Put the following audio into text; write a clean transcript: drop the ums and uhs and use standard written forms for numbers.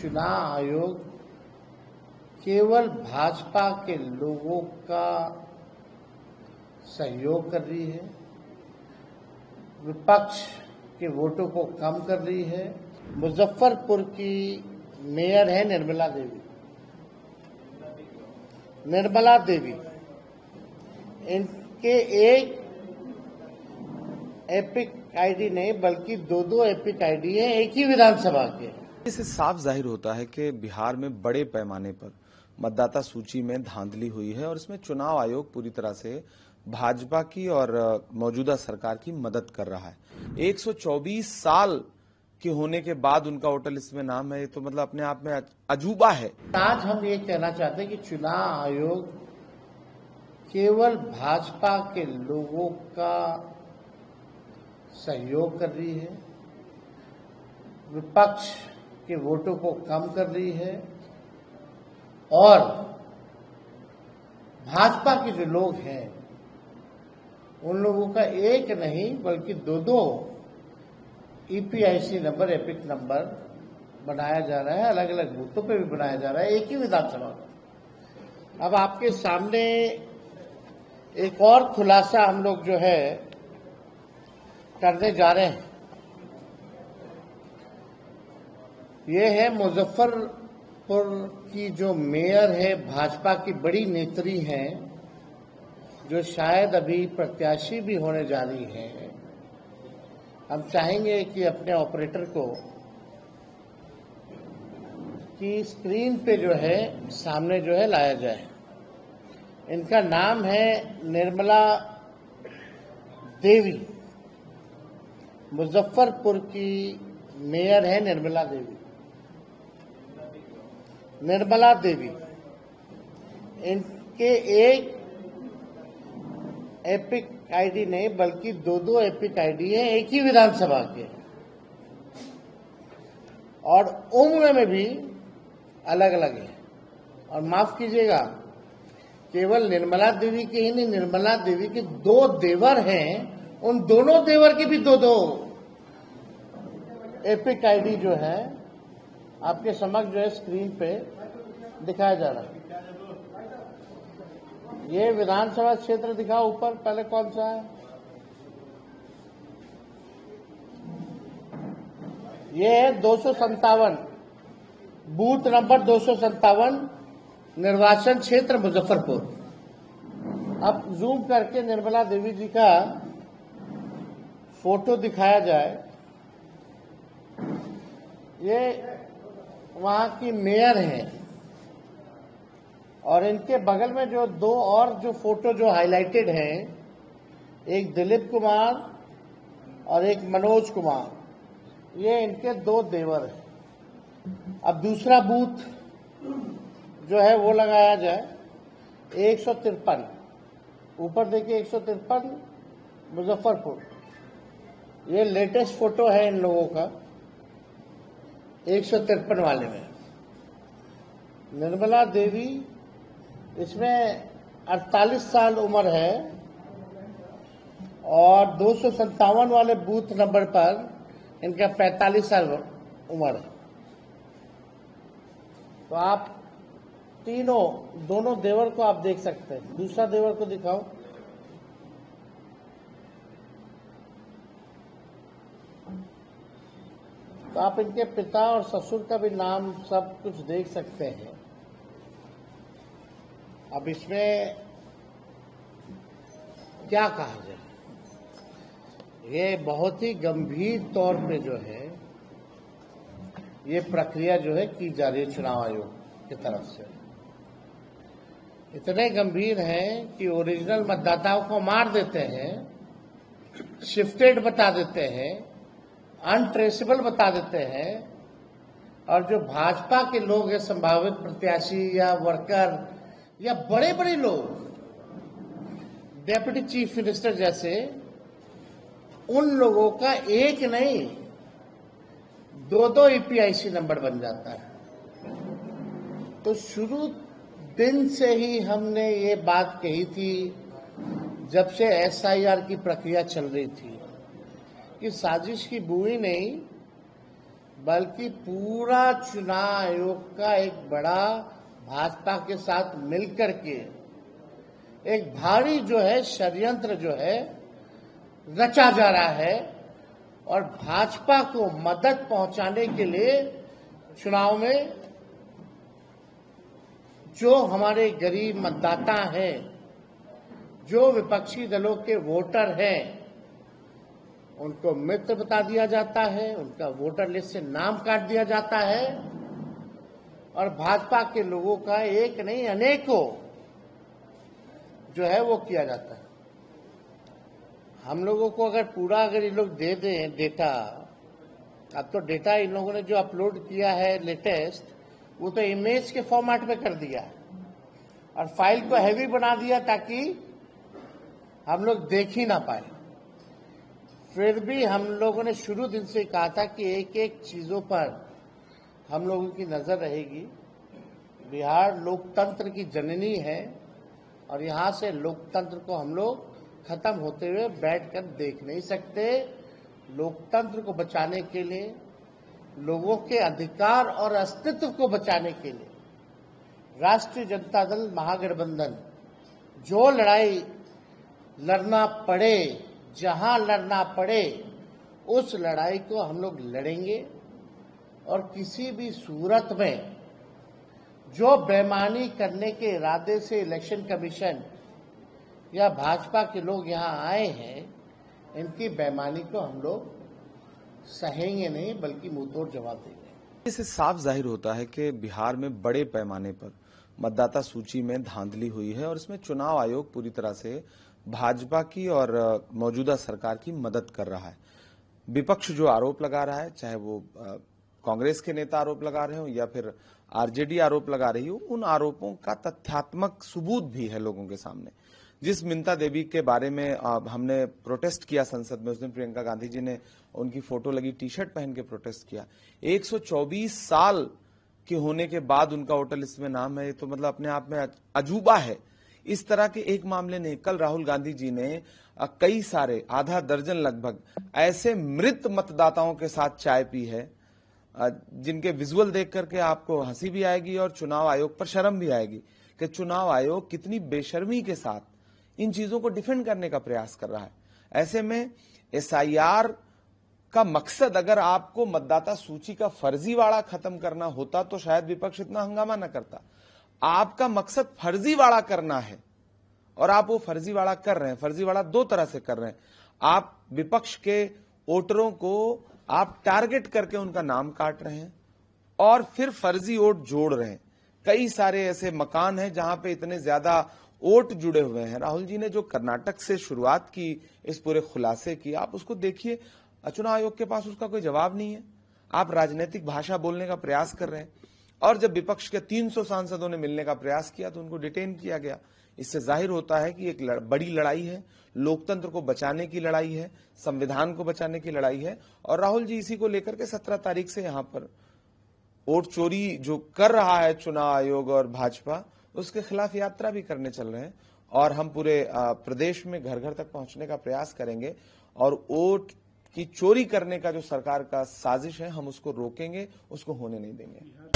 चुनाव आयोग केवल भाजपा के लोगों का सहयोग कर रही है, विपक्ष के वोटों को कम कर रही है। मुजफ्फरपुर की मेयर है निर्मला देवी। इनके एक एपिक आईडी नहीं बल्कि दो एपिक आईडी है एक ही विधानसभा के। इससे साफ जाहिर होता है कि बिहार में बड़े पैमाने पर मतदाता सूची में धांधली हुई है और इसमें चुनाव आयोग पूरी तरह से भाजपा की और मौजूदा सरकार की मदद कर रहा है। 124 साल के होने के बाद उनका वोटर लिस्ट में नाम है, तो मतलब अपने आप में अजूबा है। आज हम ये कहना चाहते हैं कि चुनाव आयोग केवल भाजपा के लोगों का सहयोग कर रही है, विपक्ष के वोटों को कम कर रही है और भाजपा के जो लोग हैं उन लोगों का एक नहीं बल्कि दो ईपीआईसी नंबर, एपिक नंबर बनाया जा रहा है। अलग अलग बूथों पे भी बनाया जा रहा है एक ही विधानसभा में। अब आपके सामने एक और खुलासा हम लोग जो है करने जा रहे हैं। ये है मुजफ्फरपुर की जो मेयर है, भाजपा की बड़ी नेत्री हैं, जो शायद अभी प्रत्याशी भी होने जा रही हैं। हम चाहेंगे कि अपने ऑपरेटर को कि स्क्रीन पे जो है सामने जो है लाया जाए। इनका नाम है निर्मला देवी। मुजफ्फरपुर की मेयर है निर्मला देवी। इनके एक एपिक आईडी नहीं बल्कि दो एपिक आईडी है एक ही विधानसभा के और उम्र में भी अलग अलग है। और माफ कीजिएगा, केवल निर्मला देवी के ही नहीं, निर्मला देवी के दो देवर हैं, उन दोनों देवर के भी दो एपिक आईडी जो है आपके समक्ष जो है स्क्रीन पे दिखाया जा रहा है। ये विधानसभा क्षेत्र दिखाओ ऊपर, पहले कौन सा है? ये है 257, बूथ नंबर 257, निर्वाचन क्षेत्र मुजफ्फरपुर। अब जूम करके निर्मला देवी जी का फोटो दिखाया जाए। ये वहां की मेयर हैं और इनके बगल में जो दो और जो फोटो जो हाईलाइटेड हैं, एक दिलीप कुमार और एक मनोज कुमार, ये इनके दो देवर हैं। अब दूसरा बूथ जो है वो लगाया जाए 153, ऊपर देखिए 153 मुजफ्फरपुर। ये लेटेस्ट फोटो है इन लोगों का 153 वाले में। निर्मला देवी, इसमें 48 साल उम्र है और 257 वाले बूथ नंबर पर इनका 45 साल उम्र है। तो आप दोनों देवर को आप देख सकते हैं। दूसरा देवर को दिखाओ। तो आप इनके पिता और ससुर का भी नाम सब कुछ देख सकते हैं। अब इसमें क्या कहा जाए, ये बहुत ही गंभीर तौर पे जो है ये प्रक्रिया जो है की जा रही है चुनाव आयोग की तरफ से। इतने गंभीर हैं कि ओरिजिनल मतदाताओं को मार देते हैं, शिफ्टेड बता देते हैं, अनट्रेसेबल बता देते हैं और जो भाजपा के लोग हैं, संभावित प्रत्याशी या वर्कर या बड़े बड़े लोग, डेप्यूटी चीफ मिनिस्टर जैसे, उन लोगों का एक नहीं दो ईपीआईसी नंबर बन जाता है। तो शुरू दिन से ही हमने ये बात कही थी, जब से एसआईआर की प्रक्रिया चल रही थी, कि साजिश की बुई नहीं बल्कि पूरा चुनाव आयोग का एक बड़ा भाजपा के साथ मिलकर के एक भारी जो है षड्यंत्र जो है रचा जा रहा है और भाजपा को मदद पहुंचाने के लिए चुनाव में जो हमारे गरीब मतदाता हैं, जो विपक्षी दलों के वोटर हैं, उनको मित्र बता दिया जाता है, उनका वोटर लिस्ट से नाम काट दिया जाता है और भाजपा के लोगों का एक नहीं अनेकों जो है वो किया जाता है। हम लोगों को अगर ये लोग दे दें डेटा, अब तो डेटा इन लोगों ने जो अपलोड किया है लेटेस्ट, वो तो इमेज के फॉर्मेट में कर दिया और फाइल को हैवी बना दिया ताकि हम लोग देख ही ना पाए। फिर भी हम लोगों ने शुरू दिन से कहा था कि एक एक चीजों पर हम लोगों की नजर रहेगी। बिहार लोकतंत्र की जननी है और यहां से लोकतंत्र को हम लोग खत्म होते हुए बैठकर देख नहीं सकते। लोकतंत्र को बचाने के लिए, लोगों के अधिकार और अस्तित्व को बचाने के लिए राष्ट्रीय जनता दल महागठबंधन जो लड़ाई लड़ना पड़े, जहां लड़ना पड़े, उस लड़ाई को हम लोग लड़ेंगे और किसी भी सूरत में जो बेईमानी करने के इरादे से इलेक्शन कमीशन या भाजपा के लोग यहां आए हैं, इनकी बेईमानी को हम लोग सहेंगे नहीं बल्कि मुंहतोड़ जवाब देंगे। इससे साफ जाहिर होता है कि बिहार में बड़े पैमाने पर मतदाता सूची में धांधली हुई है और इसमें चुनाव आयोग पूरी तरह से भाजपा की और मौजूदा सरकार की मदद कर रहा है। विपक्ष जो आरोप लगा रहा है, चाहे वो कांग्रेस के नेता आरोप लगा रहे हो या फिर आरजेडी आरोप लगा रही हो, उन आरोपों का तथ्यात्मक सबूत भी है लोगों के सामने। जिस मिंता देवी के बारे में हमने प्रोटेस्ट किया संसद में, उस दिन प्रियंका गांधी जी ने उनकी फोटो लगी टी शर्ट पहन के प्रोटेस्ट किया। 124 साल के होने के बाद उनका वोटर लिस्ट में नाम है, तो मतलब अपने आप में अजूबा है। इस तरह के एक मामले नहीं, कल राहुल गांधी जी ने कई सारे, आधा दर्जन लगभग ऐसे मृत मतदाताओं के साथ चाय पी है जिनके विजुअल देख करके आपको हंसी भी आएगी और चुनाव आयोग पर शर्म भी आएगी कि चुनाव आयोग कितनी बेशर्मी के साथ इन चीजों को डिफेंड करने का प्रयास कर रहा है। ऐसे में एसआईआर का मकसद अगर आपको मतदाता सूची का फर्जीवाड़ा खत्म करना होता तो शायद विपक्ष इतना हंगामा न करता। आपका मकसद फर्जीवाड़ा करना है और आप वो फर्जीवाड़ा कर रहे हैं। फर्जीवाड़ा दो तरह से कर रहे हैं। आप विपक्ष के वोटरों को आप टारगेट करके उनका नाम काट रहे हैं और फिर फर्जी वोट जोड़ रहे हैं। कई सारे ऐसे मकान हैं जहां पे इतने ज्यादा वोट जुड़े हुए हैं। राहुल जी ने जो कर्नाटक से शुरुआत की, इस पूरे खुलासे की, आप उसको देखिए। चुनाव आयोग के पास उसका कोई जवाब नहीं है। आप राजनीतिक भाषा बोलने का प्रयास कर रहे हैं और जब विपक्ष के 300 सांसदों ने मिलने का प्रयास किया तो उनको डिटेन किया गया। इससे जाहिर होता है कि एक बड़ी लड़ाई है, लोकतंत्र को बचाने की लड़ाई है, संविधान को बचाने की लड़ाई है और राहुल जी इसी को लेकर के 17 तारीख से यहां पर वोट चोरी जो कर रहा है चुनाव आयोग और भाजपा, उसके खिलाफ यात्रा भी करने चल रहे हैं और हम पूरे प्रदेश में घर घर तक पहुंचने का प्रयास करेंगे और वोट की चोरी करने का जो सरकार का साजिश है, हम उसको रोकेंगे, उसको होने नहीं देंगे।